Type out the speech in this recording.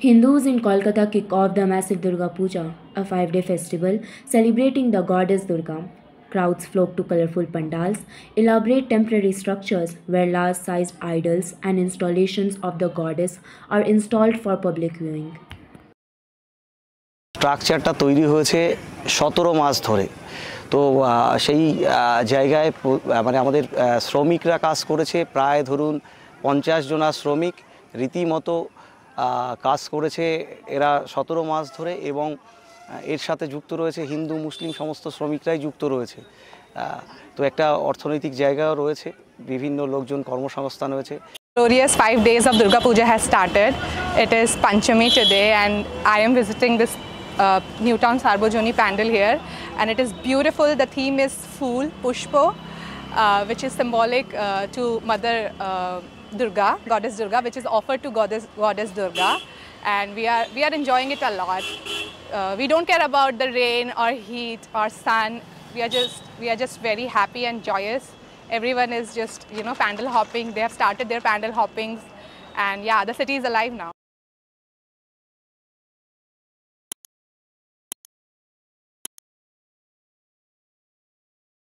Hindus in Kolkata kick off the massive Durga Puja, a 5-day festival celebrating the goddess Durga. Crowds flock to colorful pandals, elaborate temporary structures where large sized idols and installations of the goddess are installed for public viewing. স্ট্রাকচারটা তৈরি হয়েছে 17 মাস ধরে। তো সেই জায়গায় মানে আমাদের শ্রমিকরা কাজ করেছে, প্রায় ধরুন 50 জনা শ্রমিক রীতিমতো কাজ করেছে এরা 17 মাস ধরে, এবং এর সাথে যুক্ত রয়েছে হিন্দু মুসলিম সমস্ত শ্রমিকরাই যুক্ত রয়েছে। তো একটা অর্থনৈতিক জায়গাও রয়েছে, বিভিন্ন লোকজন কর্মসংস্থান হয়েছে। Glorious 5 days of Durga Puja has started. It is Panchami today and I am visiting this Newtown Sarbojoni pandal here, and it is beautiful. The theme is Phool, Pushpo, which is symbolic to Mother Durga, Goddess Durga, which is offered to Goddess Durga, and we are enjoying it a lot. We don't care about the rain or heat or sun. We are just very happy and joyous. Everyone is just, pandal hopping. They have started their pandal hoppings, and yeah, the city is alive now.